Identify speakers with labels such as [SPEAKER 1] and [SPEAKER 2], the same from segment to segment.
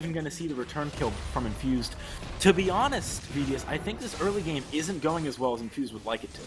[SPEAKER 1] even going to see the return kill from Infused. To be honest, VDS, I think this early game isn't going as well as Infused would like it to.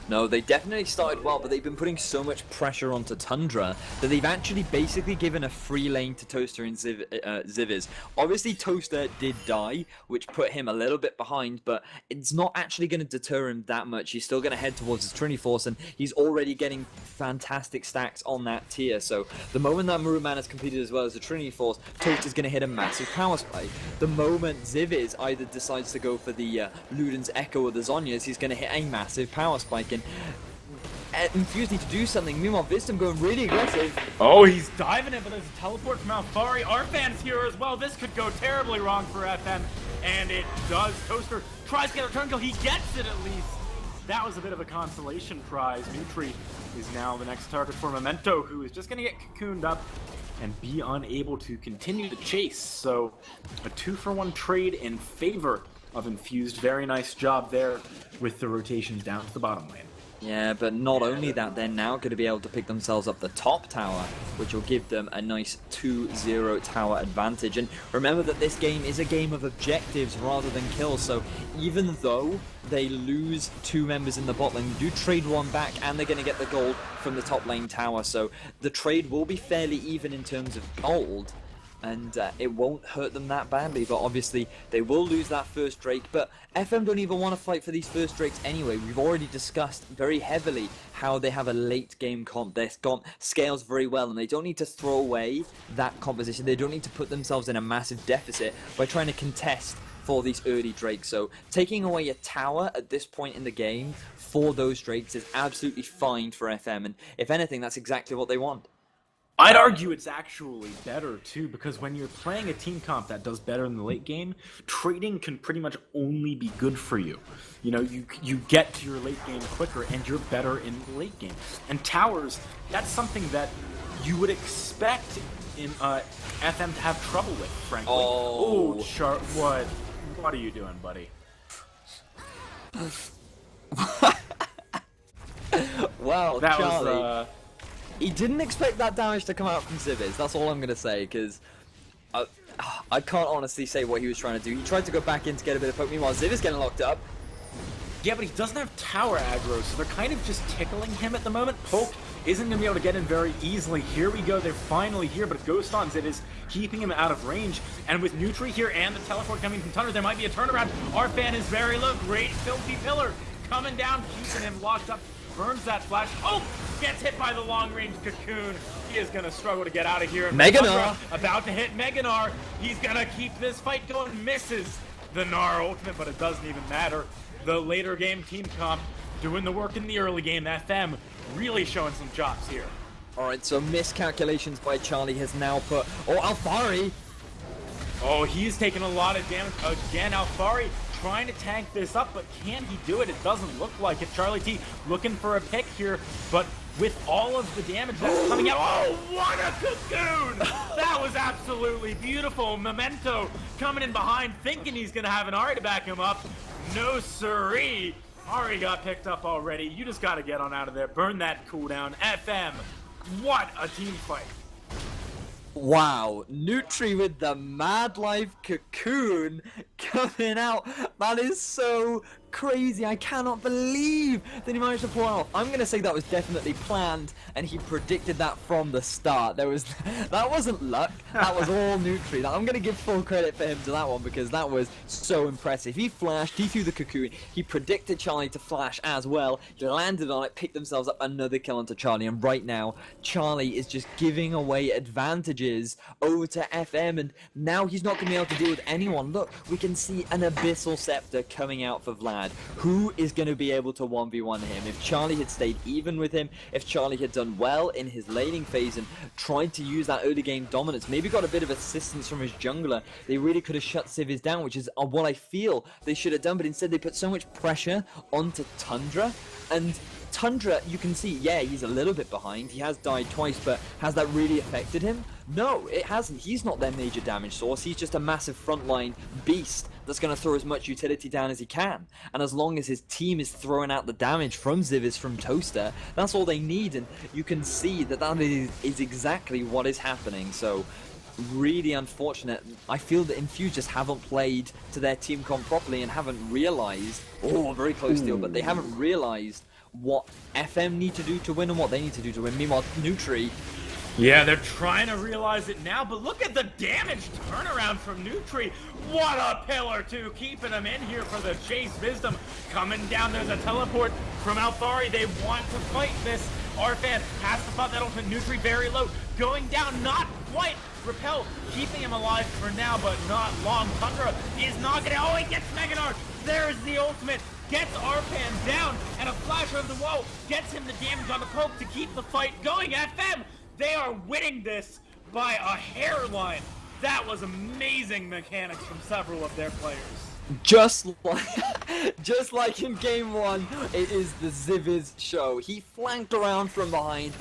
[SPEAKER 2] No, they definitely started well, but they've been putting so much pressure onto Tundra that they've actually basically given a free lane to Toaster and Ziviz. Obviously, Toaster did die, which put him a little bit behind, but it's not actually going to deter him that much. He's still going to head towards his Trinity Force, and he's already getting fantastic stacks on that tier. So the moment that Maroon Man has completed as well as the Trinity Force, Toaster's going to hit a massive power spike. The moment Ziviz either decides to go for the Luden's Echo or the Zhonya's, he's going to hit a massive power spike. And Infused need to do something. Meanwhile, Vistum going really aggressive.
[SPEAKER 1] Oh, he's diving it, but there's a teleport from Alfari. Arfan's here as well. This could go terribly wrong for FM, and it does. Toaster tries to get a return kill. He gets it at least. That was a bit of a consolation prize. Nutri is now the next target for Memento, who is just going to get cocooned up and be unable to continue the chase. So a 2-for-1 trade in favor of Infused. Very nice job there with the rotations down to the bottom lane.
[SPEAKER 2] Yeah, but not only that, they're now going to be able to pick themselves up the top tower, which will give them a nice 2-0 tower advantage. And remember that this game is a game of objectives rather than kills, so even though they lose 2 members in the bot lane, they do trade 1 back, and they're going to get the gold from the top lane tower. So the trade will be fairly even in terms of gold, and it won't hurt them that badly, but obviously they will lose that first Drake. But FM don't even want to fight for these first Drakes anyway. We've already discussed very heavily how they have a late game comp. Their comp scales very well, and they don't need to throw away that composition. They don't need to put themselves in a massive deficit by trying to contest for these early Drakes. So taking away a tower at this point in the game for those Drakes is absolutely fine for FM, and if anything, that's exactly what they want.
[SPEAKER 1] I'd argue it's actually better too, because when you're playing a team comp that does better in the late game, trading can pretty much only be good for you. You know, you get to your late game quicker and you're better in the late game. And towers, that's something that you would expect in FM to have trouble with, frankly.
[SPEAKER 2] Oh,
[SPEAKER 1] what are you doing, buddy?
[SPEAKER 2] Wow,
[SPEAKER 1] that
[SPEAKER 2] Charlie.
[SPEAKER 1] was
[SPEAKER 2] He didn't expect that damage to come out from Ziviz, that's all I'm going to say, because I can't honestly say what he was trying to do. He tried to go back in to get a bit of poke, meanwhile Ziviz getting locked up.
[SPEAKER 1] Yeah, but he doesn't have tower aggro, so they're kind of just tickling him at the moment. Poke isn't going to be able to get in very easily. Here we go, they're finally here, but Ghost on Zid is keeping him out of range. And with Nutri here and the teleport coming from Tundra, there might be a turnaround. Arfan is very low, great filthy pillar coming down, keeping him locked up. Burns that flash. Oh! Gets hit by the long-range cocoon. He is going to struggle to get out of here.
[SPEAKER 2] Meganar!
[SPEAKER 1] About to hit Meganar. He's going to keep this fight going. Misses the Gnar ultimate, but it doesn't even matter. The later game team comp doing the work in the early game. FM really showing some chops here.
[SPEAKER 2] Alright, so miscalculations by Charlie has now put... Oh, Alfari!
[SPEAKER 1] Oh, he's taking a lot of damage. Again, Alfari trying to tank this up, but can he do it? It doesn't look like it. Charlie T looking for a pick here, but with all of the damage that's coming out. Oh, what a cocoon! That was absolutely beautiful. Memento coming in behind, thinking he's going to have an Ari to back him up. No siree. Ari got picked up already. You just got to get on out of there. Burn that cooldown. FM, what a team fight.
[SPEAKER 2] Wow, Nutri with the Mad Life Cocoon coming out. That is so crazy. I cannot believe that he managed to pull off. I'm going to say that was definitely planned, and he predicted that from the start. That wasn't luck. That was all Nutri. I'm going to give full credit for him to that one, because that was so impressive. He flashed, he threw the cocoon, he predicted Charlie to flash as well. He landed on it, picked themselves up another kill onto Charlie, and right now, Charlie is just giving away advantages over to FM, and now he's not going to be able to deal with anyone. Look, we can see an Abyssal Scepter coming out for Vlad. Who is going to be able to 1v1 him? If Charlie had stayed even with him, if Charlie had done well in his laning phase and tried to use that early game dominance, maybe got a bit of assistance from his jungler, they really could have shut Ziviz down, which is what I feel they should have done, but instead they put so much pressure onto Tundra, and Tundra, you can see, yeah, he's a little bit behind. He has died twice, but has that really affected him? No, it hasn't. He's not their major damage source. He's just a massive frontline beast that's going to throw as much utility down as he can. And as long as his team is throwing out the damage from Ziviz, from Toaster, that's all they need. And you can see that that is exactly what is happening. So really unfortunate. I feel that Infused just haven't played to their team comp properly and haven't realized, oh, very close deal, but they haven't realized what FM need to do to win and what they need to do to win. Meanwhile, Nutri,
[SPEAKER 1] yeah, they're trying to realize it now, but look at the damage turnaround from Nutri. What a pillar, too, keeping him in here for the chase. Wisdom coming down. There's a teleport from Alfari. They want to fight this. Arfan has to pop that ultimate. Nutri very low, going down, not quite. Repel keeping him alive for now, but not long. Tundra is not gonna, oh, he gets Meganar. There's the ultimate. Gets Arfan down, and a flash over the wall gets him the damage on the poke to keep the fight going. FM, they are winning this by a hairline. That was amazing mechanics from several of their players.
[SPEAKER 2] just like in game 1, it is the Ziviz show. He flanked around from behind.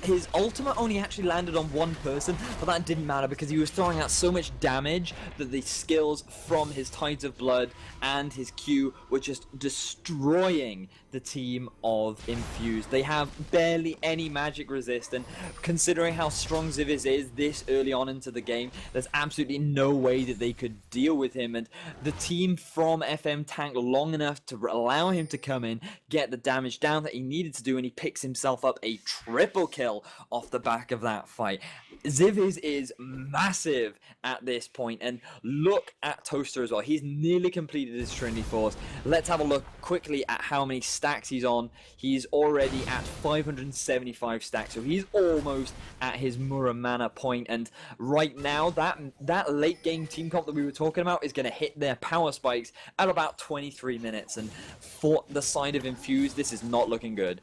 [SPEAKER 2] His ultimate only actually landed on one person, but that didn't matter because he was throwing out so much damage that the skills from his Tides of Blood and his Q were just destroying the team of Infused. They have barely any magic resist, and considering how strong Ziviz is this early on into the game, there's absolutely no way that they could deal with him, and the team from FM tanked long enough to allow him to come in, get the damage down that he needed to do, and he picks himself up a triple kill off the back of that fight. Ziviz is massive at this point, and look at Toaster as well. He's nearly completed his Trinity Force. Let's have a look quickly at how many stacks he's on. He's already at 575 stacks, so he's almost at his Muramana point, and right now that late game team comp that we were talking about is going to hit their power spikes at about 23 minutes, and for the side of Infused, this is not looking good.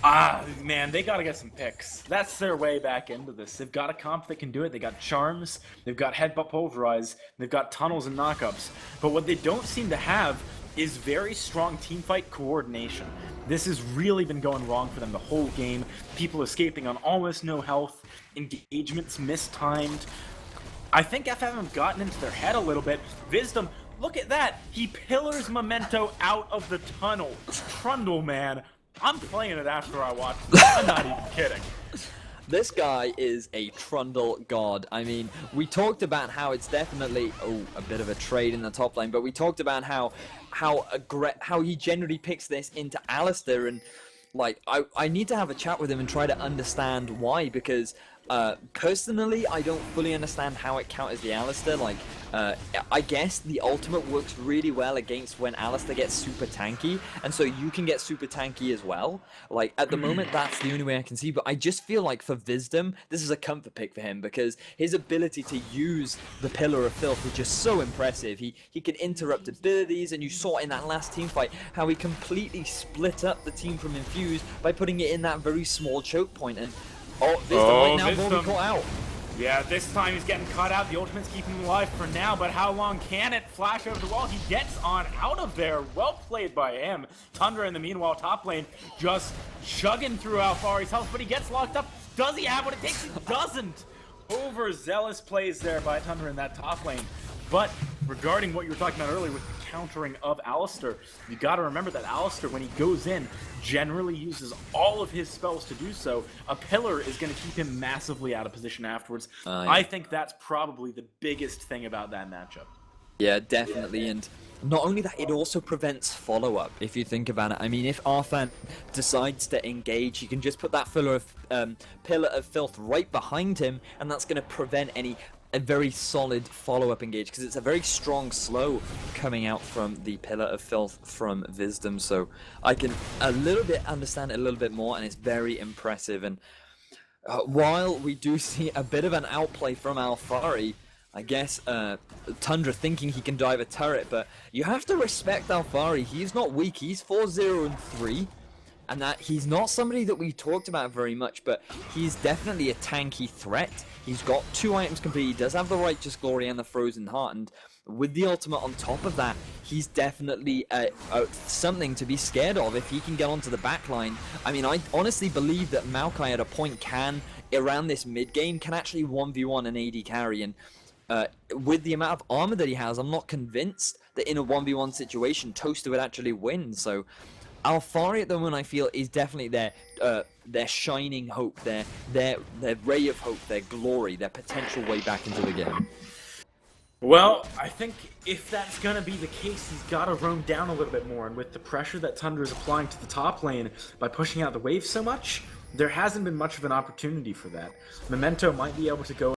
[SPEAKER 1] Ah, man, they gotta get some picks. That's their way back into this. They've got a comp that can do it. They got Charms, they've got Headbutt Pulverize, they've got Tunnels and Knockups. But what they don't seem to have is very strong teamfight coordination. This has really been going wrong for them the whole game. People escaping on almost no health, engagements mistimed. I think FM have gotten into their head a little bit. Wisdom, look at that. He pillars Memento out of the tunnel. Trundle, man. I'm playing it after I watch this. I'm not even kidding.
[SPEAKER 2] This guy is a Trundle god. I mean, we talked about how it's definitely a bit of a trade in the top lane, but we talked about how he generally picks this into Alistair, and like I need to have a chat with him and try to understand why, because personally I don't fully understand how it counters the Alistair. Like I guess the ultimate works really well against when Alistair gets super tanky, and so you can get super tanky as well. Like at the moment that's the only way I can see, but I just feel like for Wisdom this is a comfort pick for him, because his ability to use the Pillar of Filth is just so impressive. He can interrupt abilities, and you saw in that last team fight how he completely split up the team from Infused by putting it in that very small choke point, and Wisdom right now will be caught out.
[SPEAKER 1] Yeah, this time he's getting caught out. The ultimate's keeping him alive for now, but how long can it? Flash over the wall. He gets on out of there. Well played by him. Tundra in the meanwhile, top lane, just chugging through Alfari's health, but he gets locked up. Does he have what it takes? He doesn't. Overzealous plays there by Tundra in that top lane. But regarding what you were talking about earlier with the countering of Alistair, you got to remember that Alistair, when he goes in, generally uses all of his spells to do so. A pillar is going to keep him massively out of position afterwards.
[SPEAKER 2] Yeah.
[SPEAKER 1] I think that's probably the biggest thing about that matchup.
[SPEAKER 2] Yeah, definitely, and not only that, it also prevents follow-up, if you think about it. I mean, if Arfan decides to engage, he can just put that Pillar of Filth right behind him, and that's going to prevent a very solid follow-up engage, because it's a very strong slow coming out from the Pillar of Filth from Wisdom, so I can a little bit understand it a little bit more, and it's very impressive. And while we do see a bit of an outplay from Alfari, I guess Tundra thinking he can dive a turret, but you have to respect Alfari. He's not weak. He's 4-0-3, and that he's not somebody that we talked about very much, but he's definitely a tanky threat. He's got 2 items complete. He does have the Righteous Glory and the Frozen Heart, and with the ultimate on top of that, he's definitely something to be scared of if he can get onto the backline. I mean, I honestly believe that Maokai at a point can, around this mid-game, can actually 1v1 an AD carry, and with the amount of armor that he has, I'm not convinced that in a 1v1 situation, Toaster would actually win. So Alfari at the moment, I feel, is definitely there their shining hope, their ray of hope, their glory, their potential way back into the game.
[SPEAKER 1] Well, I think if that's going to be the case, he's got to roam down a little bit more, and with the pressure that Tundra is applying to the top lane by pushing out the wave so much, there hasn't been much of an opportunity for that. Memento might be able to go